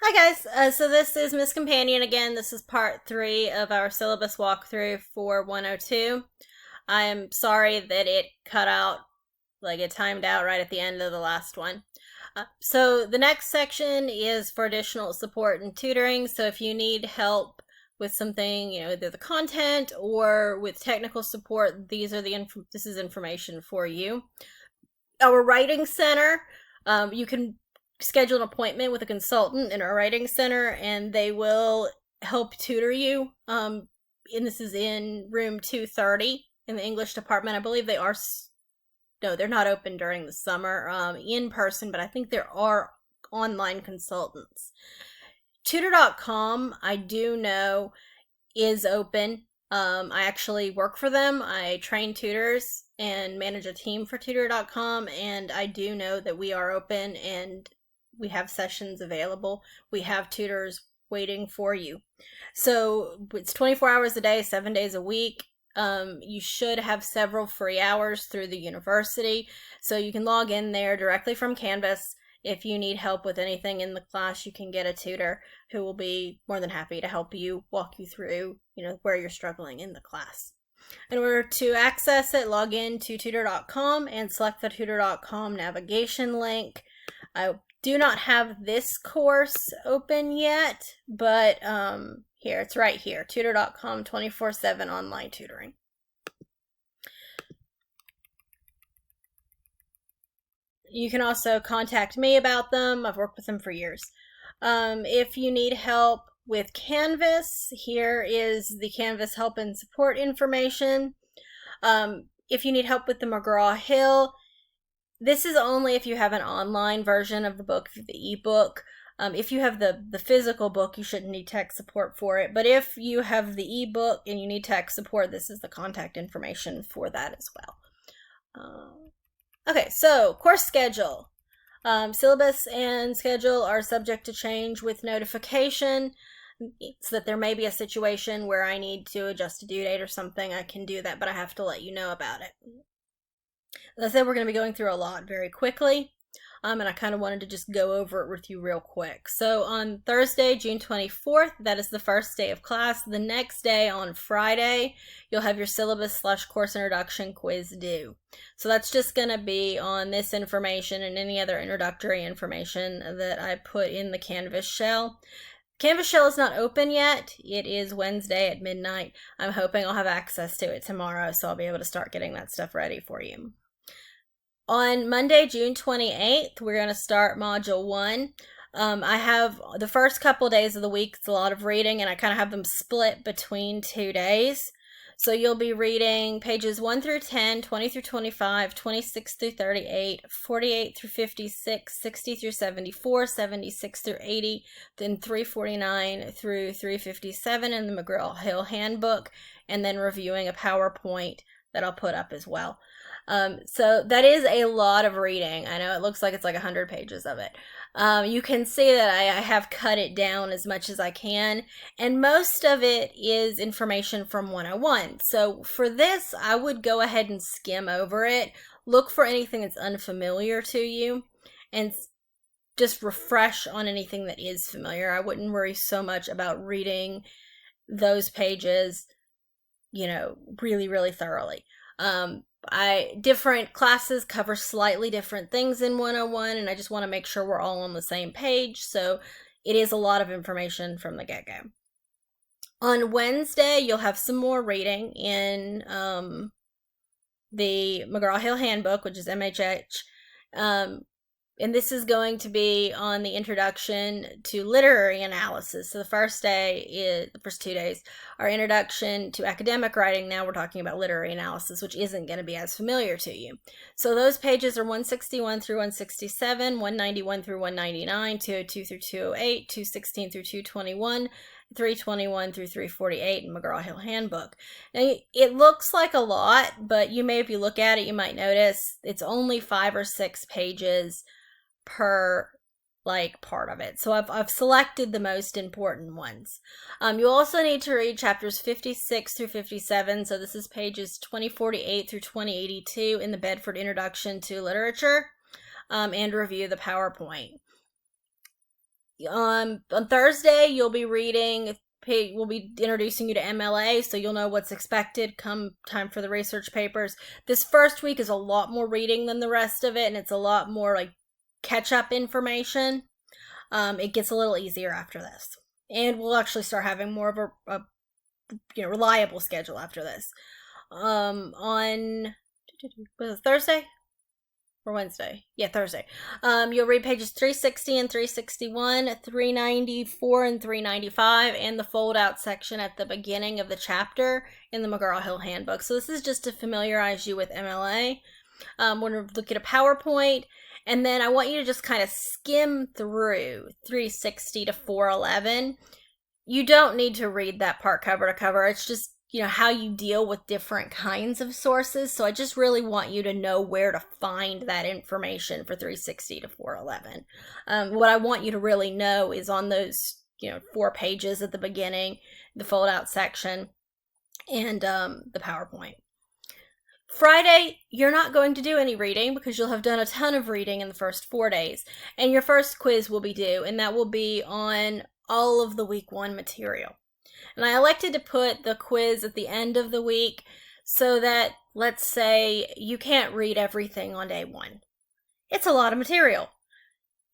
Hi guys, so this is Miss Companion again. This is part 3 of our syllabus walkthrough for 102. I'm sorry that it cut out, like it timed out right at the end of the last one. So the next section is for additional support and tutoring. So if you need help with something, either the content or with technical support, this is information for you. Our writing center, you can schedule an appointment with a consultant in our writing center and they will help tutor you. And this is in room 230 in the English department. I believe they're not open during the summer in person, but I think there are online consultants. Tutor.com, I do know, is open. I actually work for them. I train tutors and manage a team for Tutor.com, and I do know that we are open and we have sessions available. We have tutors waiting for you. So it's 24 hours a day, 7 days a week. You should have several free hours through the university, so you can log in there directly from Canvas. If you need help with anything in the class, you can get a tutor who will be more than happy to help you, walk you through, where you're struggling in the class. In order to access it, log in to tutor.com and select the tutor.com navigation link. I do not have this course open yet, but here, it's right here, tutor.com 24/7 online tutoring. You can also contact me about them. I've worked with them for years. If you need help with Canvas, here is the Canvas help and support information. If you need help with the McGraw-Hill, this is only if you have an online version of the book, the ebook. If you have the physical book, you shouldn't need tech support for it. But if you have the ebook and you need tech support, this is the contact information for that as well. Okay, so course schedule. Syllabus and schedule are subject to change with notification. So that there may be a situation where I need to adjust a due date or something. I can do that, but I have to let you know about it. As I said, we're going to be going through a lot very quickly. And I kind of wanted to just go over it with you real quick. So on Thursday, June 24th, that is the first day of class. The next day, on Friday, you'll have your syllabus/course introduction quiz due. So that's just going to be on this information and any other introductory information that I put in the Canvas shell. Canvas shell is not open yet. It is Wednesday at midnight. I'm hoping I'll have access to it tomorrow, so I'll be able to start getting that stuff ready for you. On Monday, June 28th, we're going to start Module 1. I have the first couple days of the week, it's a lot of reading, and I kind of have them split between 2 days. So you'll be reading pages 1 through 10, 20 through 25, 26 through 38, 48 through 56, 60 through 74, 76 through 80, then 349 through 357 in the McGraw-Hill Handbook, and then reviewing a PowerPoint that I'll put up as well. So that is a lot of reading. I know it looks like it's like 100 pages of it. You can see that I have cut it down as much as I can, and most of it is information from 101. So for this, I would go ahead and skim over it, look for anything that's unfamiliar to you, and just refresh on anything that is familiar. I wouldn't worry so much about reading those pages, really, really thoroughly. Different classes cover slightly different things in 101, and I just want to make sure we're all on the same page, so it is a lot of information from the get-go. On Wednesday, you'll have some more reading in the McGraw-Hill Handbook, which is MHH, and this is going to be on the introduction to literary analysis. So the first 2 days are introduction to academic writing. Now we're talking about literary analysis, which isn't going to be as familiar to you. So those pages are 161 through 167, 191 through 199, 202 through 208, 216 through 221, 321 through 348 in McGraw-Hill Handbook. Now, it looks like a lot, but if you look at it, you might notice it's only 5 or 6 pages per part of it. So I've selected the most important ones. You also need to read chapters 56 through 57. So this is pages 2048 through 2082 in the Bedford Introduction to Literature, and review the PowerPoint. On Thursday, you'll be reading. We'll be introducing you to MLA, so you'll know what's expected come time for the research papers. This first week is a lot more reading than the rest of it, and it's a lot more like catch-up information. It gets a little easier after this, and we'll actually start having more of a reliable schedule after this. On was it Thursday or Wednesday? Yeah, Thursday. You'll read pages 360 and 361, 394 and 395, and the fold-out section at the beginning of the chapter in the McGraw-Hill Handbook. So this is just to familiarize you with MLA. We're going to look at a PowerPoint, and then I want you to just kind of skim through 360 to 411. You don't need to read that part cover to cover. It's just, how you deal with different kinds of sources. So I just really want you to know where to find that information for 360 to 411. What I want you to really know is on those, 4 pages at the beginning, the fold-out section, and the PowerPoint. Friday, you're not going to do any reading because you'll have done a ton of reading in the first 4 days. And your first quiz will be due, and that will be on all of the week 1 material. And I elected to put the quiz at the end of the week so that, let's say, you can't read everything on day 1. It's a lot of material.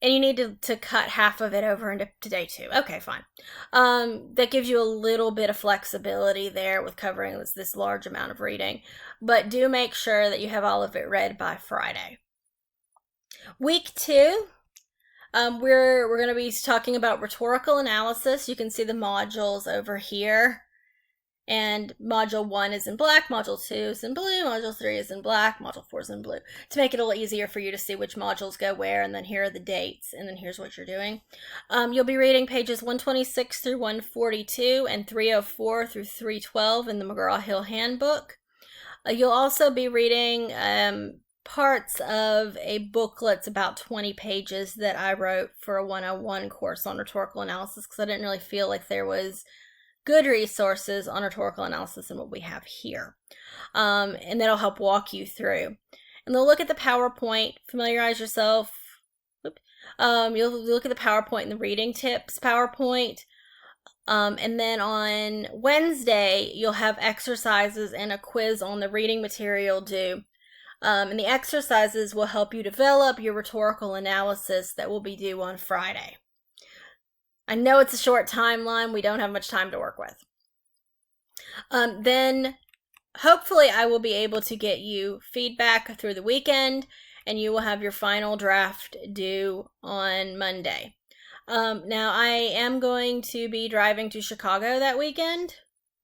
And you need to cut half of it over into day 2. Okay, fine. That gives you a little bit of flexibility there with covering this large amount of reading. But do make sure that you have all of it read by Friday. Week 2. We're going to be talking about rhetorical analysis. You can see the modules over here. And Module 1 is in black, Module 2 is in blue, Module 3 is in black, Module 4 is in blue. To make it a little easier for you to see which modules go where, and then here are the dates, and then here's what you're doing. You'll be reading pages 126 through 142 and 304 through 312 in the McGraw-Hill Handbook. You'll also be reading parts of a booklet. It's about 20 pages that I wrote for a 101 course on rhetorical analysis because I didn't really feel like there was good resources on rhetorical analysis than what we have here. And that'll help walk you through. And they'll look at the PowerPoint, familiarize yourself. You'll look at the PowerPoint and the reading tips PowerPoint. And then on Wednesday, you'll have exercises and a quiz on the reading material due. And the exercises will help you develop your rhetorical analysis that will be due on Friday. I know it's a short timeline. We don't have much time to work with. Then hopefully I will be able to get you feedback through the weekend, and you will have your final draft due on Monday. Now I am going to be driving to Chicago that weekend.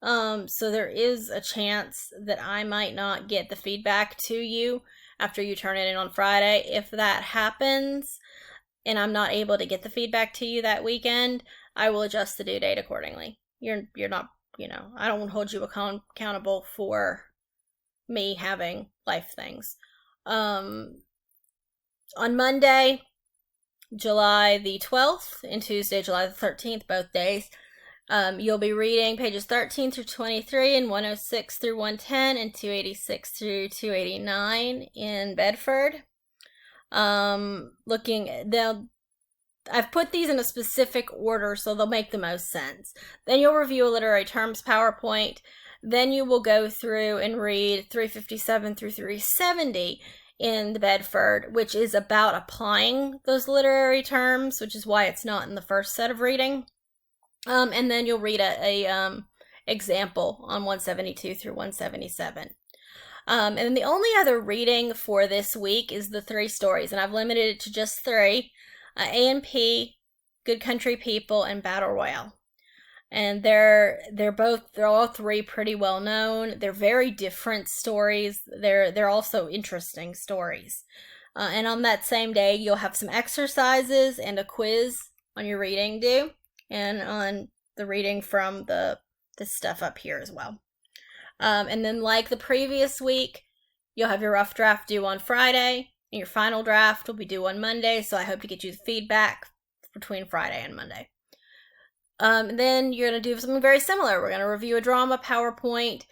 So there is a chance that I might not get the feedback to you after you turn it in on Friday. If that happens and I'm not able to get the feedback to you that weekend, I will adjust the due date accordingly. You're not, I don't want to hold you accountable for me having life things. On Monday, July the 12th and Tuesday, July the 13th, both days, you'll be reading pages 13 through 23 and 106 through 110 and 286 through 289 in Bedford. I've put these in a specific order so they'll make the most sense. Then you'll review a literary terms PowerPoint. Then you will go through and read 357 through 370 in the Bedford, which is about applying those literary terms, which is why it's not in the first set of reading. And then you'll read a example on 172 through 177. And then the only other reading for this week is the 3 stories, and I've limited it to just 3. A&P, Good Country People, and Battle Royale. And they're all 3 pretty well known. They're very different stories. They're also interesting stories. And on that same day, you'll have some exercises and a quiz on your reading due, and on the reading from this stuff up here as well. And then like the previous week, you'll have your rough draft due on Friday, and your final draft will be due on Monday, so I hope to get you the feedback between Friday and Monday. Then you're going to do something very similar. We're going to review a drama PowerPoint,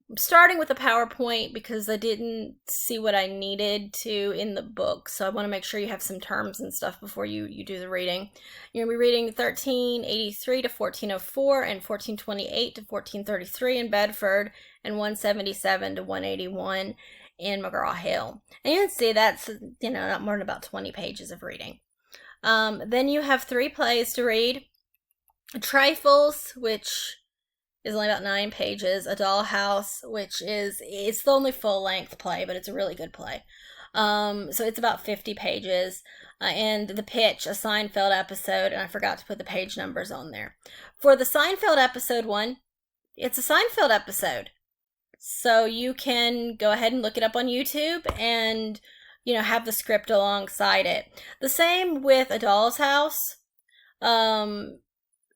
I'm starting with a PowerPoint because I didn't see what I needed to in the book, so I want to make sure you have some terms and stuff before you do the reading. You're going to be reading 1383 to 1404 and 1428 to 1433 in Bedford and 177 to 181 in McGraw-Hill. And you can see that's, not more than about 20 pages of reading. Then you have 3 plays to read. Trifles, which is only about 9 pages. A Dollhouse, which it's the only full-length play, but it's a really good play. So it's about 50 pages. And The Pitch, a Seinfeld episode, and I forgot to put the page numbers on there. For the Seinfeld episode one, it's a Seinfeld episode. So you can go ahead and look it up on YouTube and, have the script alongside it. The same with A Doll's House. And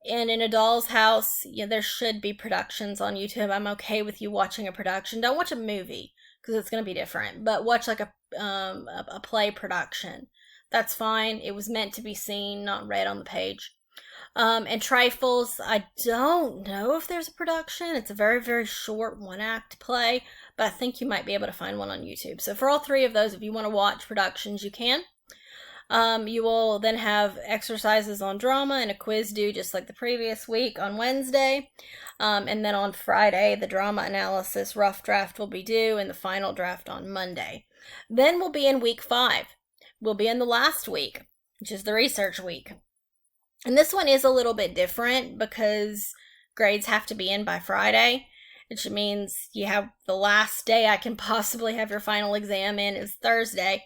in A Doll's House, there should be productions on YouTube. I'm okay with you watching a production. Don't watch a movie because it's going to be different, but watch like a play production. That's fine. It was meant to be seen, not read on the page. And Trifles, I don't know if there's a production. It's a very, very short 1-act play, but I think you might be able to find one on YouTube. So for all 3 of those, if you want to watch productions, you can. You will then have exercises on drama and a quiz due just like the previous week on Wednesday. And then on Friday, the drama analysis rough draft will be due and the final draft on Monday. Then we'll be in week 5. We'll be in the last week, which is the research week. And this one is a little bit different because grades have to be in by Friday, which means you have the last day I can possibly have your final exam in is Thursday.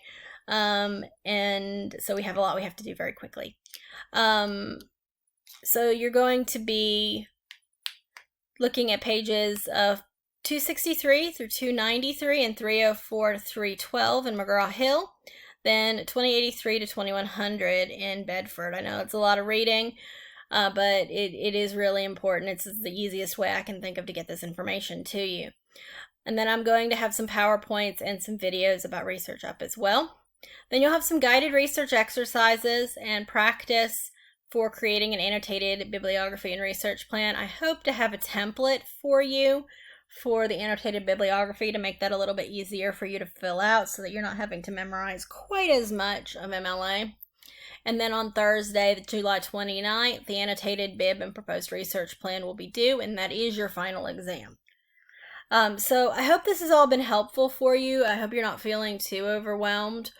And so we have a lot we have to do very quickly. So you're going to be looking at pages of 263 through 293 and 304 to 312 in McGraw-Hill, then 2083 to 2100 in Bedford. I know it's a lot of reading, but it is really important. It's the easiest way I can think of to get this information to you. And then I'm going to have some PowerPoints and some videos about research up as well. Then you'll have some guided research exercises and practice for creating an annotated bibliography and research plan. I hope to have a template for you for the annotated bibliography to make that a little bit easier for you to fill out so that you're not having to memorize quite as much of MLA. And then on Thursday, July 29th, the annotated bib and proposed research plan will be due, and that is your final exam. So I hope this has all been helpful for you. I hope you're not feeling too overwhelmed.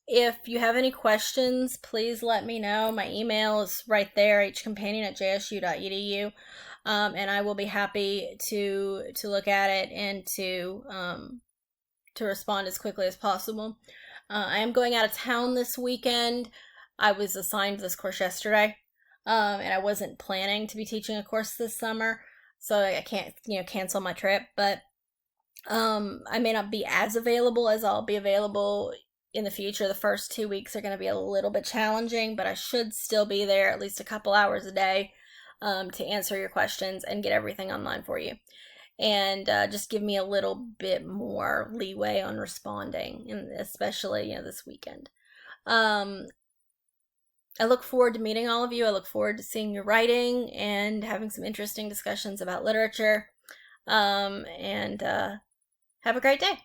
If you have any questions, please let me know. My email is right there, hcompanion@jsu.edu, and I will be happy to look at it and to respond as quickly as possible. I am going out of town this weekend. I was assigned this course yesterday, and I wasn't planning to be teaching a course this summer, so I can't, cancel my trip, but I may not be as available as I'll be available in the future. The first 2 weeks are going to be a little bit challenging, but I should still be there at least a couple hours a day to answer your questions and get everything online for you. And just give me a little bit more leeway on responding, and especially, this weekend. I look forward to meeting all of you. I look forward to seeing your writing and having some interesting discussions about literature. And have a great day.